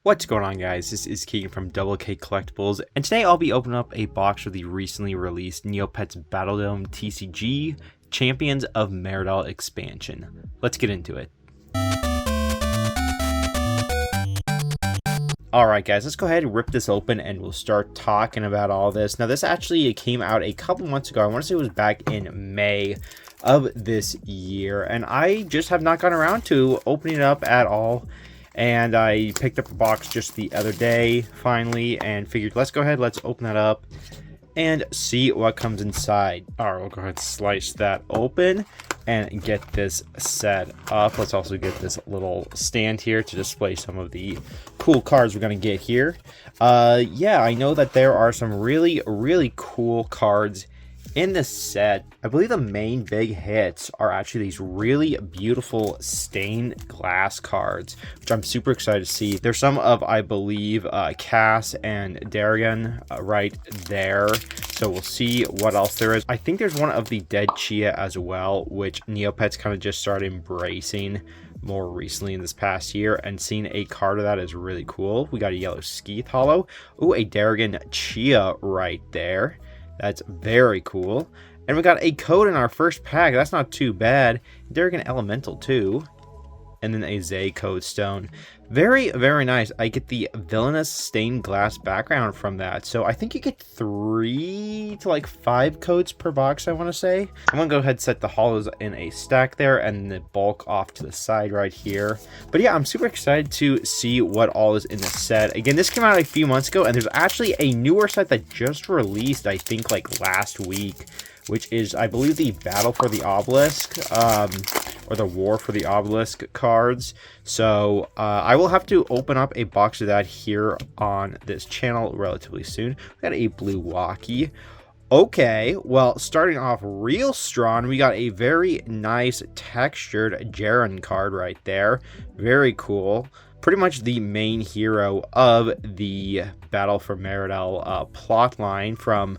What's going on, guys? This is Keegan from DoubleKCollectibles, and today I'll be opening up a box of the recently released Neopets Battledome TCG Champions of Meridell expansion. Let's get into it. Alright guys, let's go ahead and rip this open and we'll start talking about all this. Now this actually came out a couple months ago. I want to say it was back in May of this year, and I just have not gotten around to opening it up at all. And I picked up a box just the other day, finally, and figured let's go ahead, let's open that up and see what comes inside. Alright, we'll go ahead and slice that open and get this set up. Let's also get this little stand here to display some of the cool cards we're going to get here. Yeah, I know that there are some really cool cards in this set. I believe the main big hits are actually these really beautiful stained glass cards, which I'm super excited to see. There's some of, I believe, Cass and Darrigan right there. So we'll see what else there is. I think there's one of the Dead Chia as well, which Neopets kind of just started embracing more recently in this past year, and seeing a card of that is really cool. We got a yellow Skeeth Hollow. Ooh, a Darrigan Chia right there. That's very cool. And we got a code in our first pack. That's not too bad. Darrigan Elemental too. And then a Zay Code Stone. Very nice. I get the villainous stained glass background from that. So I think you get 3 to like 5 codes per box, I want to say. I'm going to go ahead and set the hollows in a stack there and the bulk off to the side right here. But yeah, I'm super excited to see what all is in the set. Again, this came out a few months ago, and there's actually a newer set that just released, I think like last week, which is, I believe, the Battle for the Obelisk, or the War for the Obelisk cards. So I will have to open up a box of that here on this channel relatively soon. We got a blue Walkie. Okay, well, starting off real strong, we got a very nice textured Jaren card right there. Very cool. Pretty much the main hero of the Battle for Meridell plot line from,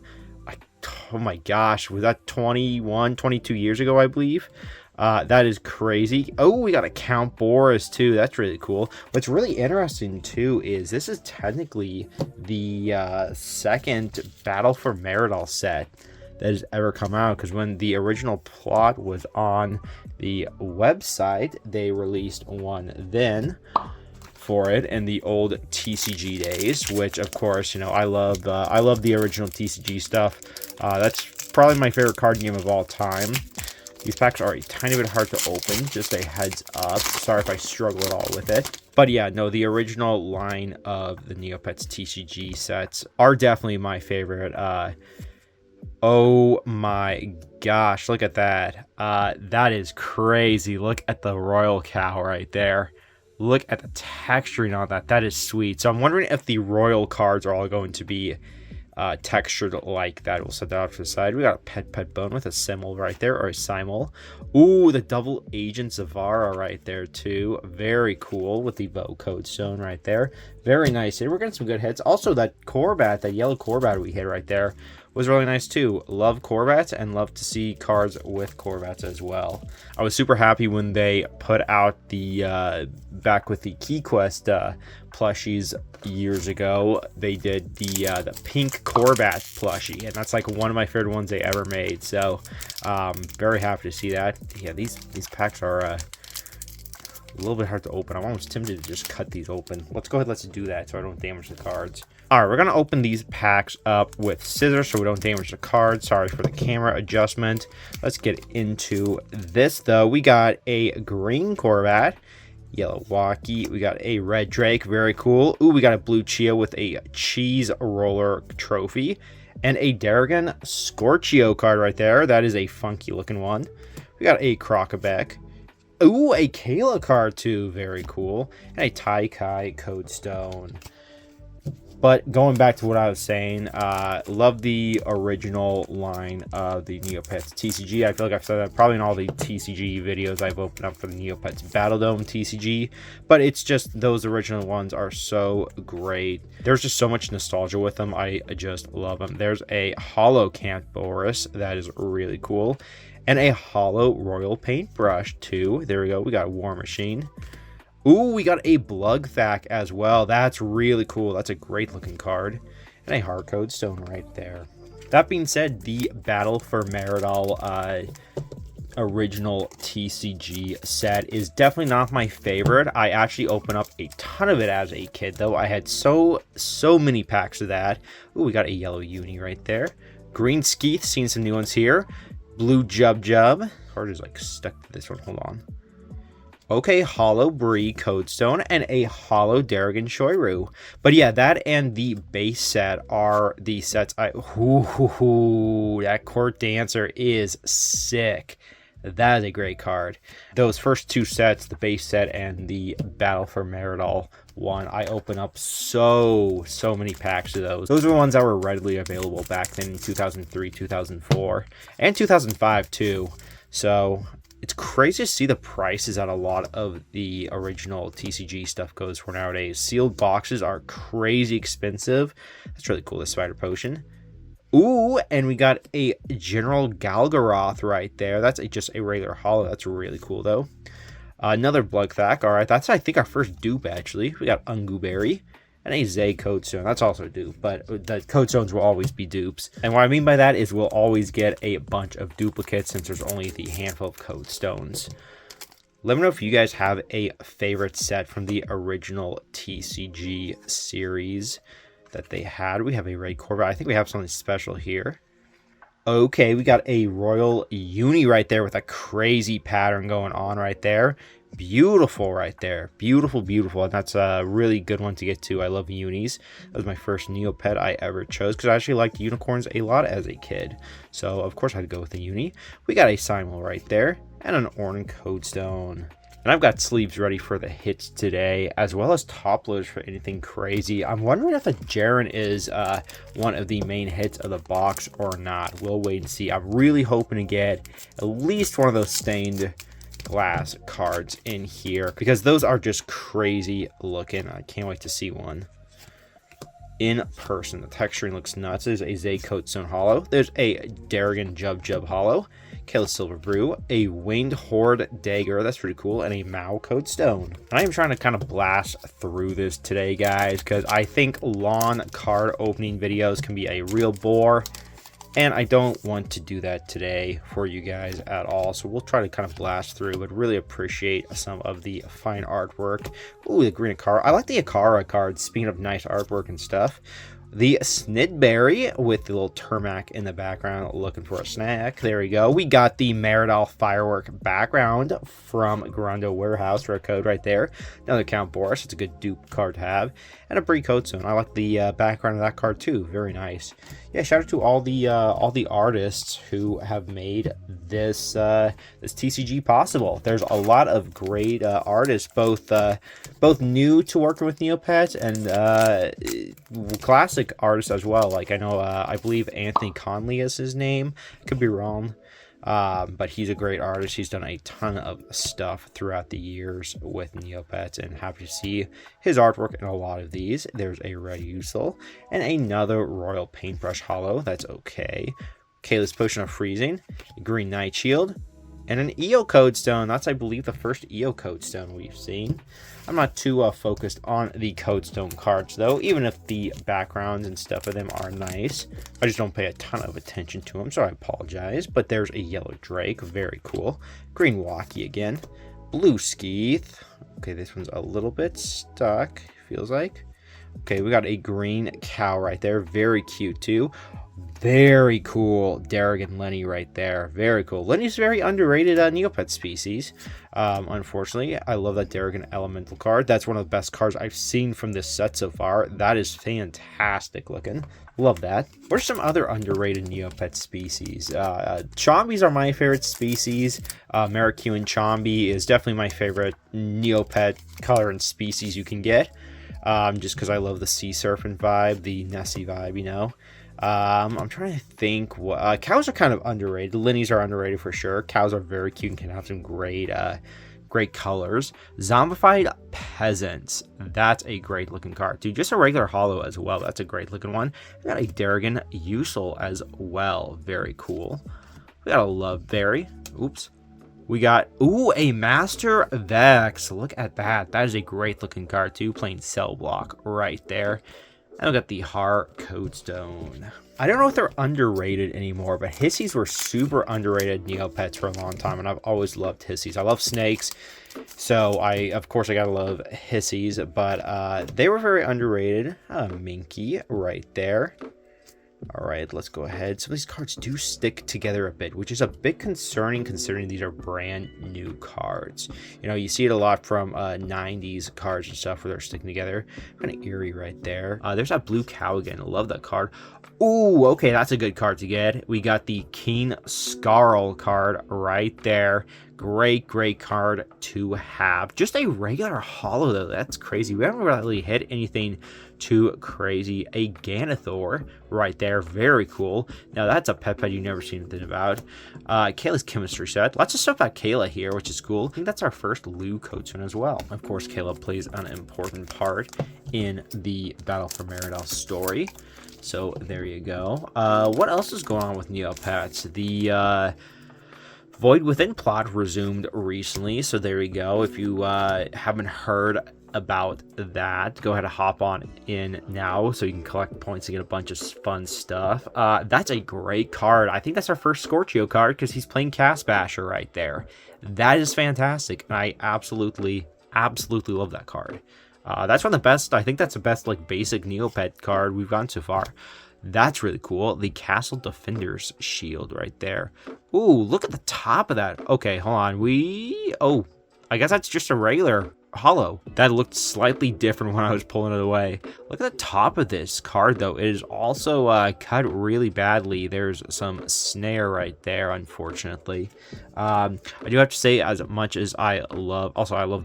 oh my gosh, was that 21, 22 years ago, I believe? That is crazy. Oh, we got a Count Boris too. That's really cool. What's really interesting too is this is technically the second Battle for Meridell set that has ever come out, because when the original plot was on the website, they released one then for it in the old TCG days, which of course, you know, I love the original TCG stuff. That's probably my favorite card game of all time. These packs are a tiny bit hard to open, just a heads up. Sorry if I struggle at all with it. But yeah, no, the original line of the Neopets TCG sets are definitely my favorite. Oh my gosh, look at that. That is crazy. Look at the Royal Cow right there. Look at the texturing on that. That is sweet. So I'm wondering if the Royal cards are all going to be textured like that. We'll set that off to the side. We got a Pet Bone with a symbol right there, or a simul. Ooh, the double Agent Zavara right there too. Very cool with the Vote Code Stone right there. Very nice. We're getting some good hits. Also, that Corbat, that yellow Corbat we hit right there was really nice too. Love Corbats and love to see cards with Corbats as well. I was super happy when they put out the back with the Key Quest plushies years ago. They did the pink Corbat plushie, and that's like one of my favorite ones they ever made. So very happy to see that. Yeah, these packs are a little bit hard to open. I'm almost tempted to just cut these open. Let's go ahead, let's do that so I don't damage the cards. Alright, we're going to open these packs up with scissors so we don't damage the cards. Sorry for the camera adjustment. Let's get into this, though. We got a green Corbat, yellow Walkie. We got a red Drake. Very cool. Ooh, we got a blue Chia with a Cheese Roller trophy. And a Darrigan Scorchio card right there. That is a funky looking one. We got a Crocobeck. Ooh, a Kayla card too. Very cool. And a Tai-Kai Code Stone. But going back to what I was saying, love the original line of the Neopets TCG. I feel like I've said that probably in all the TCG videos I've opened up for the Neopets Battledome TCG. But it's just, those original ones are so great. There's just so much nostalgia with them. I just love them. There's a Hollow Count Boris. That is really cool. And a Hollow Royal Paintbrush too. There we go. We got a War Machine. Ooh, we got a Blugthak as well. That's really cool. That's a great looking card. And a Hardcode Stone right there. That being said, the Battle for Meridell original TCG set is definitely not my favorite. I actually opened up a ton of it as a kid, though. I had so many packs of that. Ooh, we got a yellow uni right there. Green Skeeth, seen some new ones here. Blue Jub. Card is like stuck to this one. Hold on. Okay, Hollow Bree Codestone and a Hollow Darrigan Shoiru. But yeah, that and the base set are the sets that Court Dancer is sick. That is a great card. Those first two sets, the base set and the Battle for Meridell one, I open up so many packs of those. Those are the ones that were readily available back then in 2003, 2004, and 2005 too. So it's crazy to see the prices that a lot of the original TCG stuff goes for nowadays. Sealed boxes are crazy expensive. That's really cool, this Spider Potion. Ooh, and we got a General Galgaroth right there. That's just a regular holo. That's really cool, though. Another Blugthak. All right, that's, I think, our first dupe, actually. We got Unguberry and a Zay Codestone. That's also a dupe, but the Codestones will always be dupes. And what I mean by that is we'll always get a bunch of duplicates since there's only the handful of Codestones. Let me know if you guys have a favorite set from the original TCG series that they had. We have a Ray Corvette. I think we have something special here. Okay, we got a Royal Uni right there with a crazy pattern going on right there. Beautiful right there. Beautiful. And that's a really good one to get to. I love unis. That was my first Neopet I ever chose because I actually liked unicorns a lot as a kid. So, of course, I had to go with the uni. We got a Simul right there and an Ornan Codestone. And I've got sleeves ready for the hits today, as well as top loaders for anything crazy. I'm wondering if a Jaren is one of the main hits of the box or not. We'll wait and see. I'm really hoping to get at least one of those stained glass cards in here, because those are just crazy looking. I can't wait to see one in person. The texturing looks nuts. There's a Zay Codestone holo. There's a Darrigan Jub holo. Kayla Silver Brew, a Winged Horde Dagger, that's pretty cool, and a Mao Codestone. I am trying to kind of blast through this today, guys, because I think lawn card opening videos can be a real bore, and I don't want to do that today for you guys at all. So we'll try to kind of blast through, but really appreciate some of the fine artwork. Ooh, the green Akara. I like the Akara cards, speaking of nice artwork and stuff. The Snidberry with the little Termac in the background looking for a snack. There we go. We got the Meridell Firework background from Grondo Warehouse for a code right there. Another Count Boris. It's a good dupe card to have. And a Brie Codestone. I like the background of that card too. Very nice. Yeah, shout out to all the artists who have made this this TCG possible. There's a lot of great artists, both new to working with Neopets and classic artists as well. Like I know, I believe Anthony Conley is his name. Could be wrong. But he's a great artist. He's done a ton of stuff throughout the years with Neopets, and happy to see his artwork in a lot of these. There's a Red Usul and another Royal Paintbrush holo. That's okay. Kayla's Potion of Freezing, Green Night Shield, and an EO Codestone. That's, I believe, the first EO Codestone we've seen. I'm not too focused on the Codestone cards, though, even if the backgrounds and stuff of them are nice. I just don't pay a ton of attention to them, so I apologize. But there's a Yellow Drake, very cool. Green Walkie again. Blue Skeeth. Okay, this one's a little bit stuck, feels like. Okay, we got a Green Cow right there, very cute, too. Very cool Darrigan Lenny right there. Very cool. Lenny's a very underrated Neopet species. Unfortunately, I love that Darrigan Elemental card. That's one of the best cards I've seen from this set so far. That is fantastic looking. Love that. What are some other underrated Neopet species? Chombies are my favorite species. Marikuan Chombi is definitely my favorite Neopet color and species you can get. Just because I love the Sea Serpent vibe, the Nessie vibe, you know. I'm trying to think. Cows are kind of underrated. Linnies are underrated for sure. Cows are very cute and can have some great colors. Zombified Peasants. That's a great looking card, dude. Just a regular holo as well. That's a great looking one. We got a Darrigan Usul as well. Very cool. We got a Loveberry. Oops. We got, ooh, a Master Vex. Look at that. That is a great looking card too. Playing Cell Block right there. And we got the Heart Codestone. I don't know if they're underrated anymore, but Hissies were super underrated Neopets for a long time, and I've always loved Hissies. I love snakes, so of course I gotta love Hissies, but they were very underrated. Minky right there. All right, let's go ahead. Some of these cards do stick together a bit, which is a bit concerning considering these are brand new cards. You know, you see it a lot from 90s cards and stuff where they're sticking together. Kind of eerie right there. There's that blue cow again. I love that card. Ooh, okay, that's a good card to get. We got the Keen Scarl card right there. Great card to have. Just a regular holo, though. That's crazy. We haven't really hit anything too crazy. A Ganithor right there. Very cool. Now, that's a pet you've never seen anything about. Kayla's chemistry set. Lots of stuff about Kayla here, which is cool. I think that's our first Lou Codestone as well. Of course, Kayla plays an important part in the Battle for Meridell story. So, there you go. What else is going on with Neopets? The Void Within plot resumed recently, so there you go. If you haven't heard about that, go ahead and hop on in now so you can collect points and get a bunch of fun stuff. That's a great card. I think that's our first Scorchio card because he's playing Cast Basher right there. That is fantastic, and I absolutely love that card. That's one of the best. I think that's the best like basic Neopet card we've gotten so far. That's really cool. The Castle Defender's Shield right there. Ooh, look at the top of that. Okay, hold on. Oh, I guess that's just a regular holo. That looked slightly different when I was pulling it away. Look at the top of this card, though. It is also cut really badly. There's some snare right there, unfortunately. I do have to say, as much as I love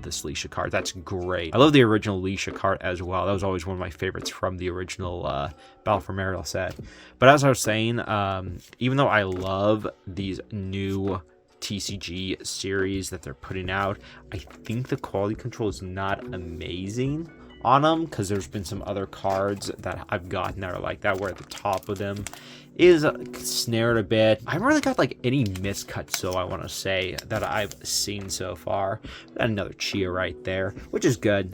this Leisha card. That's great. I love the original Leisha card as well. That was always one of my favorites from the original Battle for Meridell set. But as I was saying, even though I love these new TCG series that they're putting out, I think the quality control is not amazing on them because there's been some other cards that I've gotten that are like that, where at the top of them is snared a bit. I haven't really got like any miscuts, so I want to say, that I've seen so far. Got another Chia right there, which is good.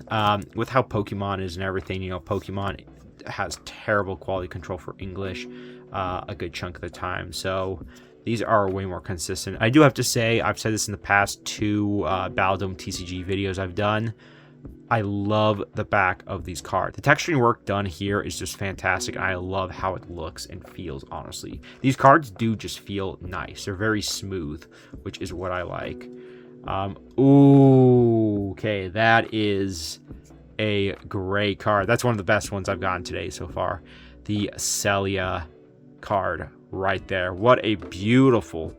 With how Pokemon is and everything, you know, Pokemon has terrible quality control for English a good chunk of the time, so these are way more consistent. I do have to say, I've said this in the past 2 Battledome TCG videos I've done. I love the back of these cards. The texturing work done here is just fantastic. I love how it looks and feels, honestly. These cards do just feel nice. They're very smooth, which is what I like. Ooh, okay, that is a great card. That's one of the best ones I've gotten today so far. The Celia card right there. What a beautiful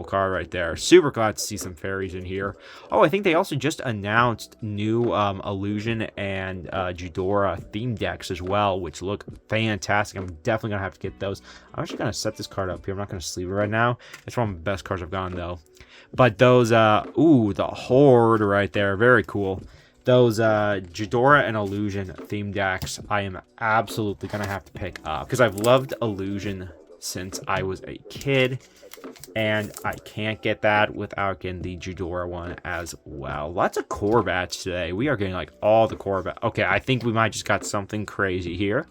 card right there. Super glad to see some fairies in here. Oh, I think they also just announced new Illusion and Judora theme decks as well, which look fantastic. I'm definitely gonna have to get those. I'm actually gonna set this card up here. I'm not gonna sleeve it right now. It's one of the best cards I've gotten though. But those ooh, the Horde right there, very cool. Those Judora and Illusion theme decks I am absolutely gonna have to pick up because I've loved Illusion since I was a kid, and I can't get that without getting the Judora one as well. Lots of core bats today. We are getting like all the core bats. Okay, I think we might just got something crazy here.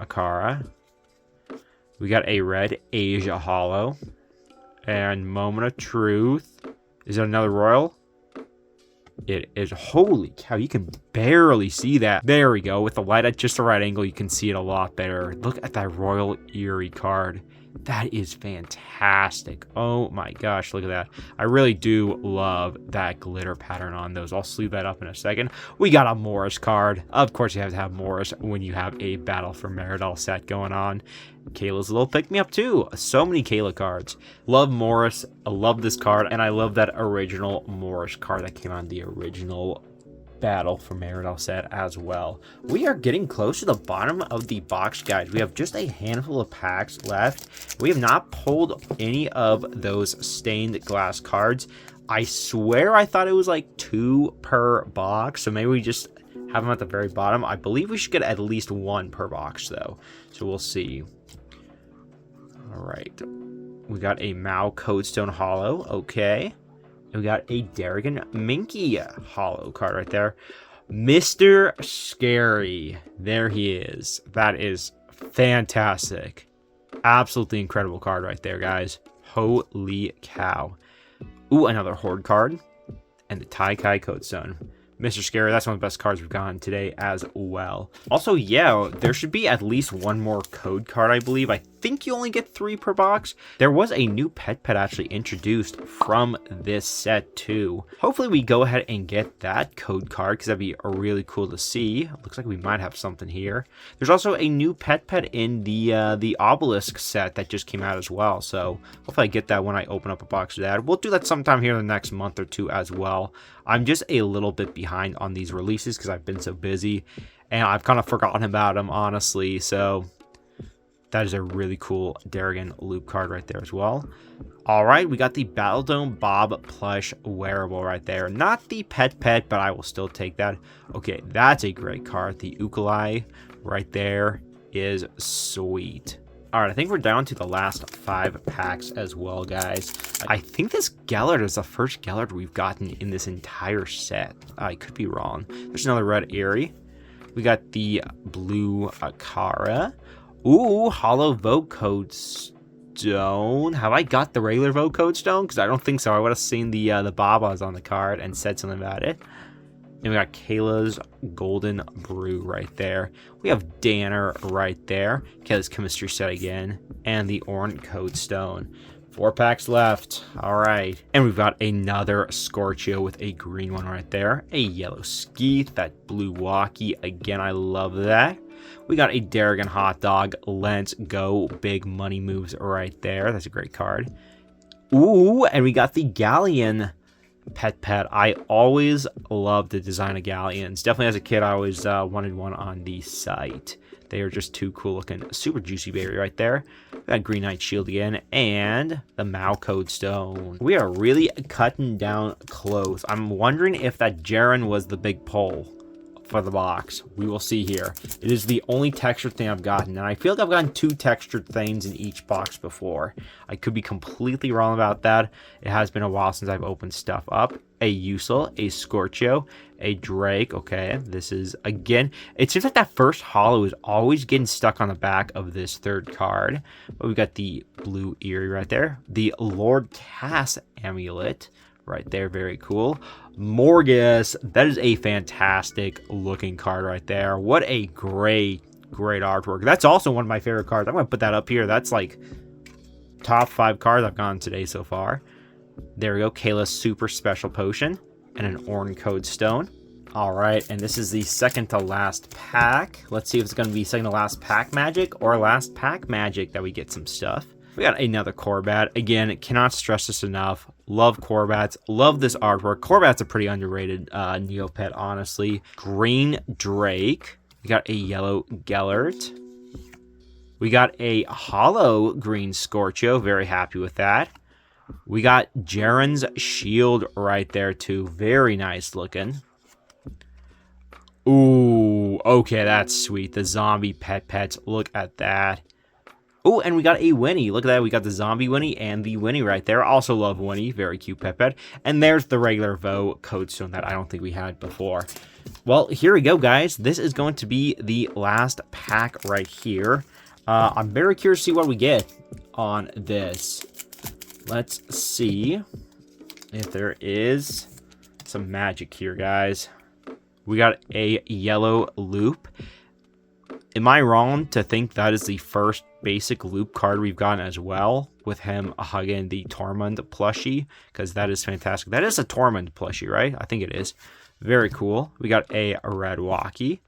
Akara. We got a red Asia holo. And Moment of Truth. Is it another Royal? It is. Holy cow, you can barely see that. There we go. With the light at just the right angle, you can see it a lot better. Look at that Royal Eerie card. That is fantastic. Oh my gosh, look at that. I really do love that glitter pattern on those. I'll sleeve that up in a second. We got a Morris card. Of course you have to have Morris when you have a Battle for Meridell set going on. Kayla's a little pick-me-up too. So many Kayla cards. Love Morris. I love this card. And I love that original Morris card that came on the original Battle for Meridell set as well. We are getting close to the bottom of the box, guys. We have just a handful of packs left. We have not pulled any of those stained glass cards. I swear I thought it was like 2 per box, so maybe we just have them at the very bottom. I believe we should get at least 1 per box though, so we'll see. All right, we got a Mao Codestone holo. Okay, And we got a Darrigan Minky holo card right there. Mr. Scary. There he is. That is fantastic. Absolutely incredible card right there, guys. Holy cow. Ooh, another Horde card. And the Tai-Kai Codestone. Mr. Scary, that's one of the best cards we've gotten today as well. Also, yeah, there should be at least one more code card, I believe. I think you only get 3 per box. There was a new pet actually introduced from this set too. Hopefully we go ahead and get that code card because that'd be really cool to see. Looks like we might have something here. There's also a new pet in the Obelisk set that just came out as well. So hopefully I get that when I open up a box of that. We'll do that sometime here in the next month or two as well. I'm just a little bit behind on these releases because I've been so busy and I've kind of forgotten about them, honestly. So that is a really cool Darrigan loop card right there as well. All right, we got the Battledome Bob plush wearable right there. Not the pet, but I will still take that. Okay, that's a great card. The Ukulele right there is sweet. All right, I think we're down to the last 5 packs as well, guys. I think this Gellert is the first Gellert we've gotten in this entire set. I could be wrong. There's another red Eerie. We got the blue Akara. Ooh, holo Vote Code Stone. Have I got the regular Vote Code Stone? Because I don't think so. I would have seen the Babas on the card and said something about it. And we got Kayla's Golden Brew right there. We have Danner right there. Kayla's Chemistry set again. And the Orange Code Stone. 4 packs left. All right. And we've got another Scorchio with a green one right there. A yellow Skeeth. That blue Walkie. Again, I love that. We got a Darrigan Hot Dog. Let's go. Big money moves right there. That's a great card. Ooh, and we got the Galleon pet. I always loved the design of Galleons. Definitely as a kid, I always wanted one on the site. They are just too cool looking. Super juicy berry right there. We got Green Knight Shield again. And the Mao Code Stone. We are really cutting down close. I'm wondering if that Jaren was the big pull for the box. We will see here. It is the only textured thing I've gotten, and I feel like I've gotten 2 textured things in each box before. I could be completely wrong about that. It has been a while since I've opened stuff up. A Usul, a Scorchio, a Drake. Okay, this is, again, it seems like that first holo is always getting stuck on the back of this 3rd card. But we got the blue Eerie right there. The Lord Cass amulet right there, very cool. Morgus, that is a fantastic looking card right there. What a great artwork. That's also one of my favorite cards. I'm gonna put that up here. That's like top 5 cards I've gotten today so far. There we go. Kayla's Super Special Potion and an Orange Code Stone. All right, and this is the second to last pack. Let's see if it's gonna be second to last pack magic or last pack magic that we get some stuff. We got another Corbat. Again, cannot stress this enough. Love Corbats. Love this artwork. Corbat's a pretty underrated Neopet, honestly. Green Drake. We got a yellow Gellert. We got a holo green Scorchio. Very happy with that. We got Jaren's Shield right there, too. Very nice looking. Ooh, okay, that's sweet. The zombie pets. Look at that. Oh, and we got a Winnie. Look at that. We got the zombie Winnie and the Winnie right there. Also love Winnie. Very cute pet. And there's the regular Vote Code Stone that I don't think we had before. Well, here we go, guys. This is going to be the last pack right here. I'm very curious to see what we get on this. Let's see if there is some magic here, guys. We got a yellow loop. Am I wrong to think that is the first basic loop card we've gotten as well, with him hugging the Tormund plushie? Because that is fantastic. That is a Tormund plushie, right? I think it is. Very cool. We got a red Walkie.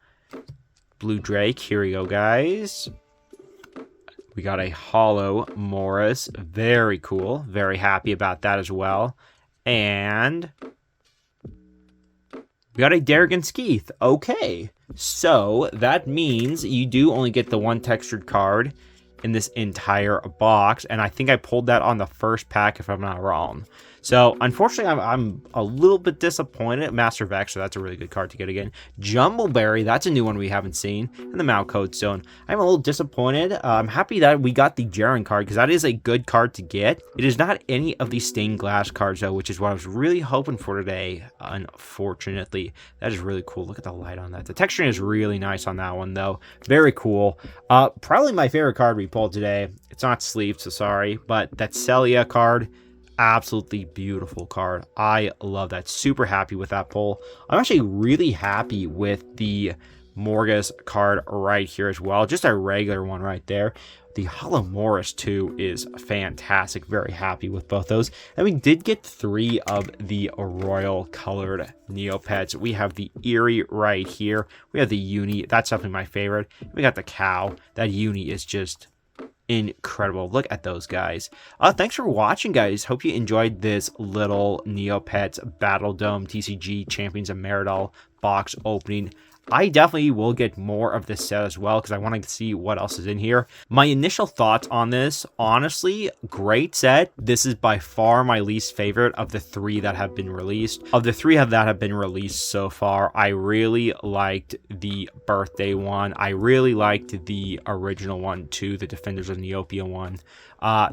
Blue Drake. Here we go, guys. We got a holo Morris. Very cool. Very happy about that as well. And we got a Darrigan Skeeth. Okay. So that means you do only get the 1 textured card in this entire box. And I think I pulled that on the first pack if I'm not wrong. So unfortunately, I'm a little bit disappointed. Master of X, so that's a really good card to get again. Jumbleberry, that's a new one we haven't seen. And the Malcode Stone. I'm a little disappointed. I'm happy that we got the Jaren card, because that is a good card to get. It is not any of the stained glass cards, though, which is what I was really hoping for today, unfortunately. That is really cool. Look at the light on that. The texturing is really nice on that one, though. Very cool. Probably my favorite card we pulled today. It's not sleeved, so sorry, but that Celia card, absolutely beautiful card. I love that. Super happy with that pull. I'm actually really happy with the Morgus card right here as well. Just a regular one right there. The Holomoris too is fantastic. Very happy with both those. And we did get 3 of the royal colored Neopets. We have the Eerie right here. We have the Uni. That's definitely my favorite. We got the Cow. That Uni is just incredible. Look at those guys. Thanks for watching, guys. Hope you enjoyed this little Neopets Battledome TCG Champions of Meridell box opening. I definitely will get more of this set as well, because I want to see what else is in here. My initial thoughts on this, honestly, great set. This is by far my least favorite of the 3 that have been released. Of the 3 that have been released so far, I really liked the birthday one. I really liked the original one too, the Defenders of Neopia one.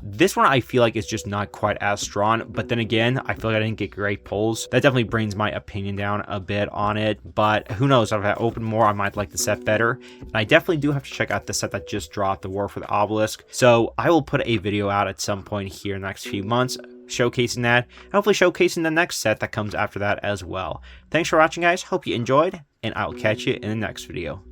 This one I feel like is just not quite as strong, but then again, I feel like I didn't get great pulls. That definitely brings my opinion down a bit on it, but who knows, if I open more, I might like the set better. And I definitely do have to check out the set that just dropped, the War for the Obelisk. So I will put a video out at some point here in the next few months showcasing that, hopefully showcasing the next set that comes after that as well. Thanks for watching, guys. Hope you enjoyed, and I will catch you in the next video.